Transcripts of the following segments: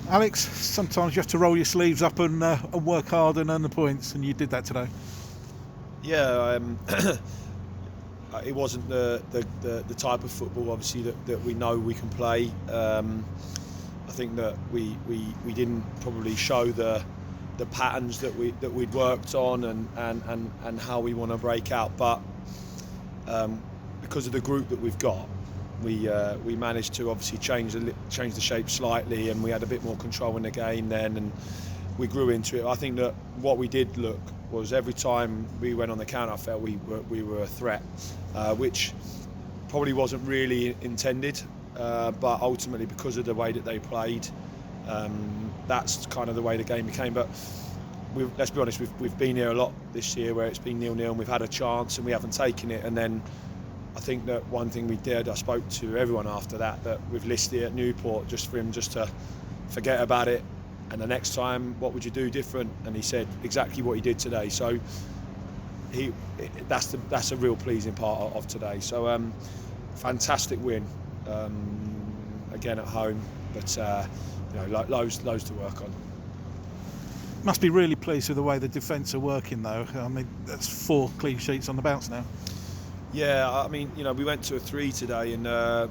Alex, sometimes you have to roll your sleeves up and work hard and earn the points, and you did that today. Yeah, it wasn't the type of football, obviously, that we know we can play. I think that we didn't probably show the patterns that we'd worked on and how we want to break out, but because of the group that we've got, we managed to obviously change the shape slightly, and we had a bit more control in the game then, and we grew into it. I think that what we did look was every time we went on the counter, I felt we were a threat, which probably wasn't really intended, but ultimately because of the way that they played, that's kind of the way the game became. But let's be honest, we've been here a lot this year where it's been 0-0 and we've had a chance and we haven't taken it. And then I think that one thing we did, I spoke to everyone after that we've listed at Newport just for him just to forget about it, and the next time what would you do different, and he said exactly what he did today. So that's a real pleasing part of today. So fantastic win again at home, but loads to work on. Must be really pleased with the way the defence are working though. I mean, that's 4 clean sheets on the bounce now. Yeah, I mean, we went to a 3 today, and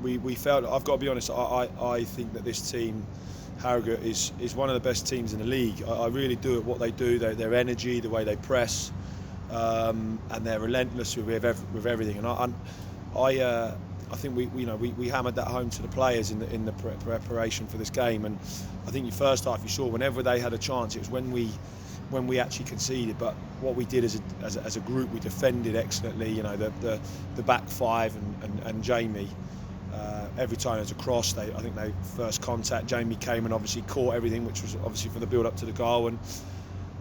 we felt, I've got to be honest, I think that this team, Harrogate, is one of the best teams in the league. I really do at what they do, their energy, the way they press, and they're relentless with everything. And I think we hammered that home to the players in the preparation for this game. And I think your first half, you saw whenever they had a chance, it was when we actually conceded. But what we did as a group, we defended excellently. The back 5 and Jamie. Every time there's a cross, I think they first contact, Jamie came and obviously caught everything, which was obviously for the build up to the goal. And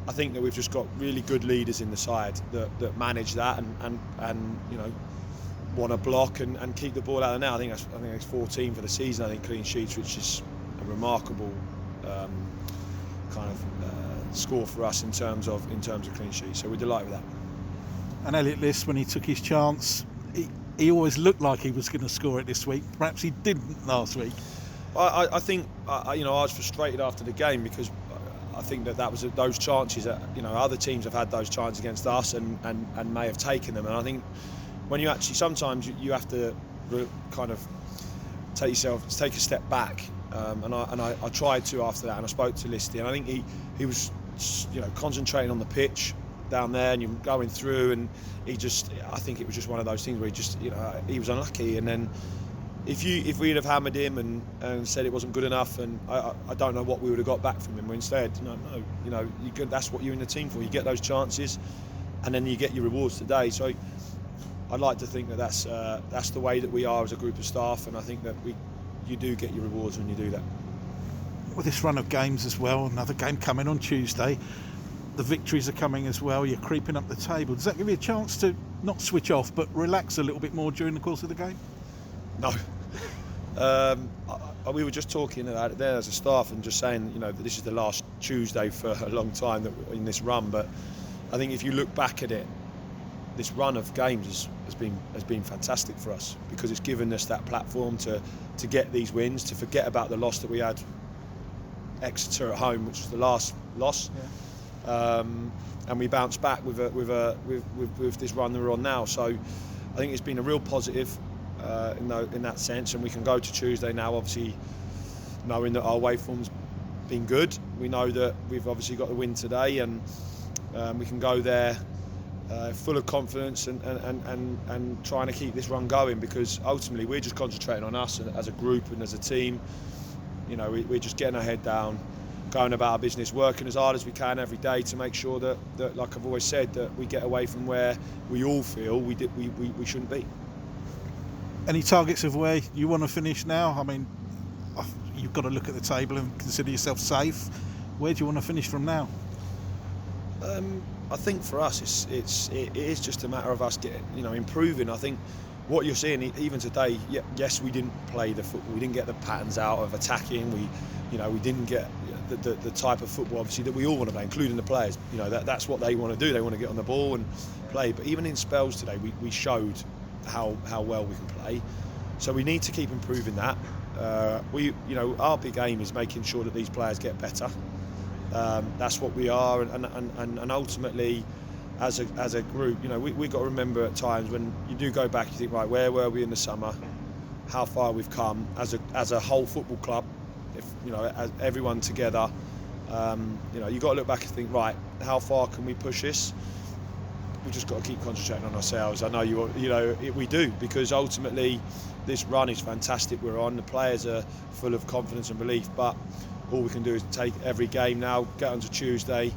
I think that we've just got really good leaders in the side that manage that and want to block and keep the ball out of net. I think it's 14 for the season. I think clean sheets, which is a remarkable kind of score for us in terms of clean sheets. So we're delighted with that. And Elliot List, when he took his chance, he always looked like he was going to score it this week. Perhaps he didn't last week. I think I was frustrated after the game because I think that was those chances that other teams have had those chances against us and may have taken them. And I think when you actually sometimes you have to kind of take a step back. And I tried to after that, and I spoke to Listy, and I think he was concentrating on the pitch down there, and you're going through, and I think it was just one of those things where he was unlucky. And then if we'd have hammered him and said it wasn't good enough, and I don't know what we would have got back from him. Instead, that's what you're in the team for. You get those chances, and then you get your rewards today. So I'd like to think that that's the way that we are as a group of staff, and I think that you do get your rewards when you do that. With this run of games as well, another game coming on Tuesday. The victories are coming as well. You're creeping up the table. Does that give you a chance to not switch off but relax a little bit more during the course of the game? No. We were just talking about it there as a staff and just saying, that this is the last Tuesday for a long time in this run. But I think if you look back at it, this run of games has been fantastic for us because it's given us that platform to get these wins, to forget about the loss that we had Exeter at home, which was the last loss. Yeah. And we bounced back with this run that we're on now. So I think it's been a real positive in that sense, and we can go to Tuesday now obviously knowing that our away form's been good. We know that we've obviously got the win today, and we can go there full of confidence and trying to keep this run going, because ultimately we're just concentrating on us as a group and as a team. We're just getting our head down, going about our business, working as hard as we can every day to make sure that like I've always said, that we get away from where we all feel we shouldn't be. Any targets of where you want to finish now? I mean, you've got to look at the table and consider yourself safe. Where do you want to finish from now? I think for us it is just a matter of us improving. I think what you're seeing even today, yes, we didn't play the football, we didn't get the patterns out of attacking, we didn't get the type of football obviously that we all want to play, including the players. That's what they want to do. They want to get on the ball and play. But even in spells today, we showed how well we can play. So we need to keep improving that. Our big aim is making sure that these players get better. That's what we are, and ultimately, as a group, we've got to remember at times when you do go back, you think, right, where were we in the summer? How far we've come as a whole football club, as everyone together. You've got to look back and think, right, how far can we push this? We've just got to keep concentrating on ourselves. I know we do, because ultimately this run is fantastic we're on. The players are full of confidence and belief, but all we can do is take every game now, get on to Tuesday.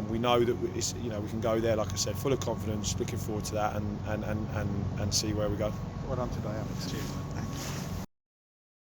We know that we can go there, like I said, full of confidence, looking forward to that, and see where we go. Well done today, Alex. Cheers.